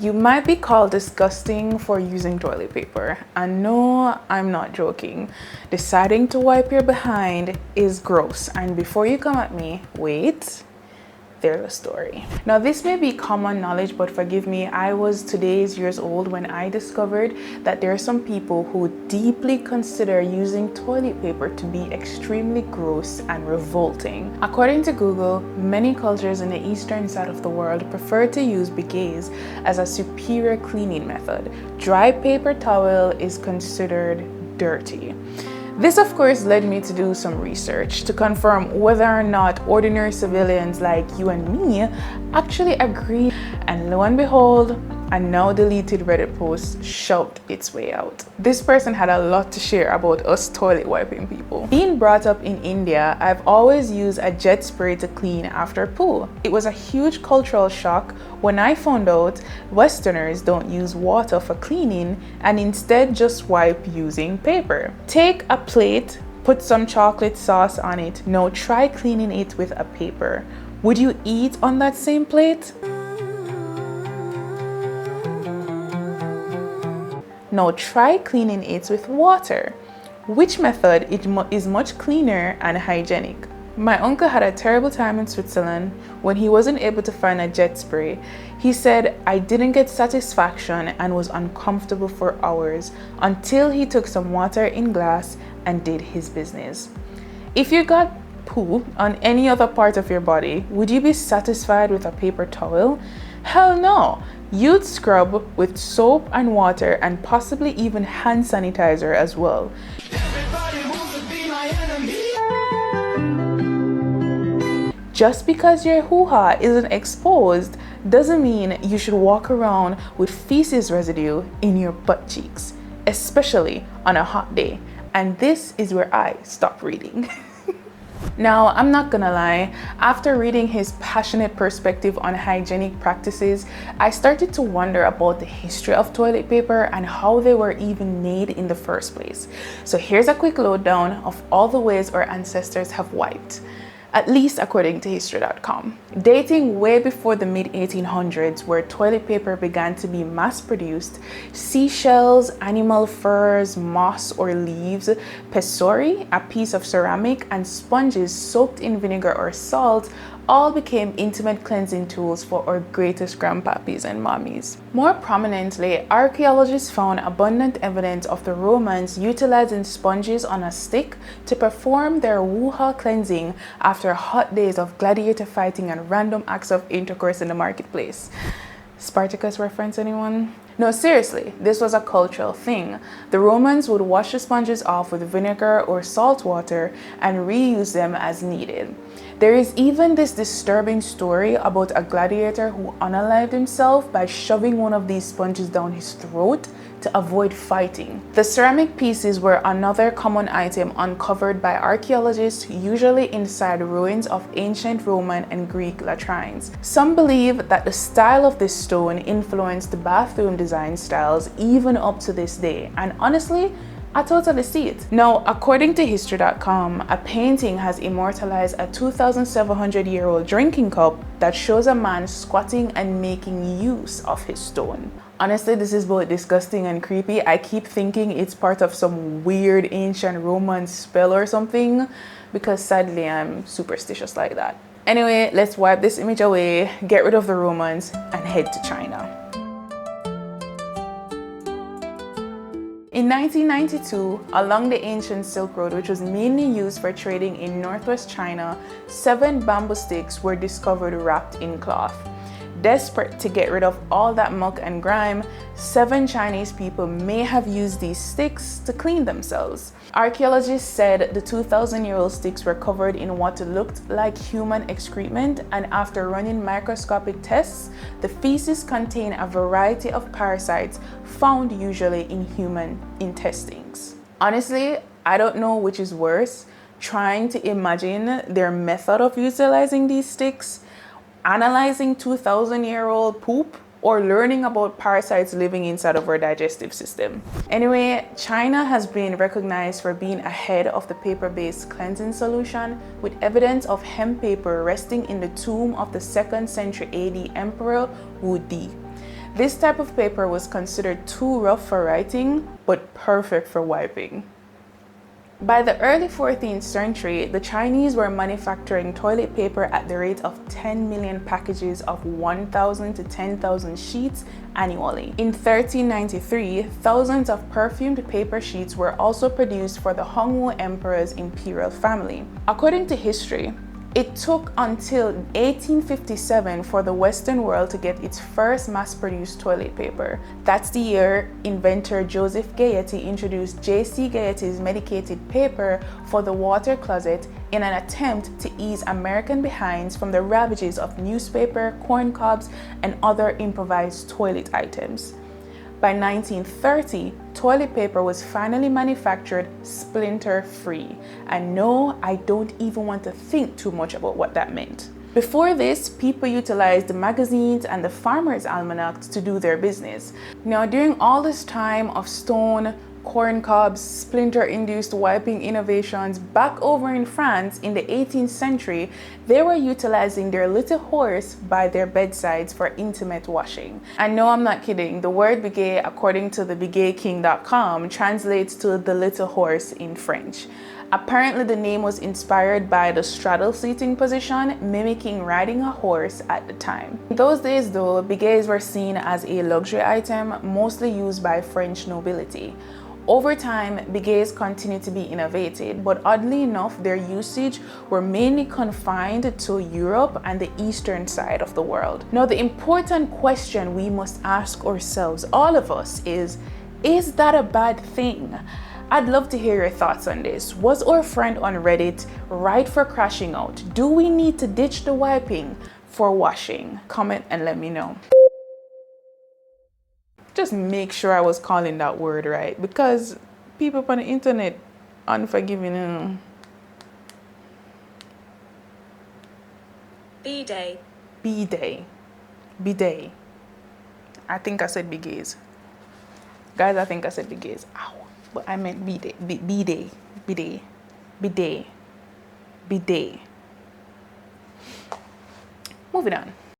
You might be called disgusting for using toilet paper. And no, I'm not joking. Deciding to wipe your behind is gross. And before you come at me, wait. There's a story. Now, this may be common knowledge, but forgive me, I was today's years old when I discovered that there are some people who deeply consider using toilet paper to be extremely gross and revolting. According to Google, many cultures in the eastern side of the world prefer to use beignets as a superior cleaning method. Dry paper towel is considered dirty. This, of course, led me to do some research to confirm whether or not ordinary civilians like you and me actually agree. And lo and behold, a now deleted Reddit post shouted its way out. This person had a lot to share about us toilet wiping people. Being brought up in India, I've always used a jet spray to clean after poo. It was a huge cultural shock when I found out Westerners don't use water for cleaning and instead just wipe using paper. Take a plate, put some chocolate sauce on it. Now try cleaning it with a paper. Would you eat on that same plate? Now try cleaning it with water. Which method is much cleaner and hygienic? My uncle had a terrible time in Switzerland when he wasn't able to find a jet spray. He said, I didn't get satisfaction and was uncomfortable for hours until he took some water in glass and did his business. If you got poo on any other part of your body, would you be satisfied with a paper towel? Hell no! You'd scrub with soap and water and possibly even hand sanitizer as well. Just because your hoo-ha isn't exposed doesn't mean you should walk around with feces residue in your butt cheeks, especially on a hot day. And this is where I stop reading. Now, I'm not gonna lie, after reading his passionate perspective on hygienic practices, I started to wonder about the history of toilet paper and how they were even made in the first place. So here's a quick lowdown of all the ways our ancestors have wiped, at least according to history.com. Dating way before the mid-1800s, where toilet paper began to be mass-produced, seashells, animal furs, moss or leaves, pessori, a piece of ceramic, and sponges soaked in vinegar or salt all became intimate cleansing tools for our greatest grandpappies and mommies. More prominently, archaeologists found abundant evidence of the Romans utilizing sponges on a stick to perform their woo-ha cleansing after hot days of gladiator fighting and random acts of intercourse in the marketplace. Spartacus reference, anyone? No, seriously, this was a cultural thing. The Romans would wash the sponges off with vinegar or salt water and reuse them as needed. There is even this disturbing story about a gladiator who unalived himself by shoving one of these sponges down his throat to avoid fighting. The ceramic pieces were another common item uncovered by archaeologists, usually inside ruins of ancient Roman and Greek latrines. Some believe that the style of this stone influenced the bathroom design styles even up to this day, and honestly, I totally see it. Now, according to history.com, a painting has immortalized a 2,700-year-old drinking cup that shows a man squatting and making use of his stone. Honestly, this is both disgusting and creepy. I keep thinking it's part of some weird ancient Roman spell or something, because sadly I'm superstitious like that. Anyway, let's wipe this image away, get rid of the Romans, and head to China. In 1992, along the ancient Silk Road, which was mainly used for trading in northwest China, 7 bamboo sticks were discovered wrapped in cloth. Desperate to get rid of all that muck and grime, 7 Chinese people may have used these sticks to clean themselves. Archaeologists said the 2,000-year-old sticks were covered in what looked like human excrement, and after running microscopic tests, the feces contained a variety of parasites found usually in human intestines. Honestly, I don't know which is worse, trying to imagine their method of utilizing these sticks, analyzing 2,000-year-old poop, or learning about parasites living inside of our digestive system. Anyway, China has been recognized for being ahead of the paper-based cleansing solution, with evidence of hemp paper resting in the tomb of the 2nd century AD Emperor Wu Di. This type of paper was considered too rough for writing, but perfect for wiping. By the early 14th century, the Chinese were manufacturing toilet paper at the rate of 10 million packages of 1,000 to 10,000 sheets annually. In 1393, thousands of perfumed paper sheets were also produced for the Hongwu Emperor's imperial family. According to history, it took until 1857 for the Western world to get its first mass-produced toilet paper. That's the year inventor Joseph Gayety introduced J.C. Gayety's medicated paper for the water closet in an attempt to ease American behinds from the ravages of newspaper, corn cobs, and other improvised toilet items. By 1930, toilet paper was finally manufactured splinter-free. And no, I don't even want to think too much about what that meant. Before this, people utilized the magazines and the farmers' almanacs to do their business. Now, during all this time of stone, corn cobs, splinter-induced wiping innovations back over in France in the 18th century, they were utilizing their little horse by their bedsides for intimate washing. And no, I'm not kidding. The word biget, according to the bigetking.com, translates to the little horse in French. Apparently, the name was inspired by the straddle seating position, mimicking riding a horse at the time. In those days, though, bigets were seen as a luxury item, mostly used by French nobility. Over time, bigets continued to be innovated, but oddly enough, their usage were mainly confined to Europe and the eastern side of the world. Now, the important question we must ask ourselves, all of us, is that a bad thing? I'd love to hear your thoughts on this. Was our friend on Reddit right for crashing out? Do we need to ditch the wiping for washing? Comment and let me know. Just make sure I was calling that word right, because people on the internet unforgiving. B-Day. B-Day. B-Day. I think I said bigets. Guys, I think I said bigets. Ow. But I meant B-Day. B-Day. B-Day. B-Day. B-Day. Moving on.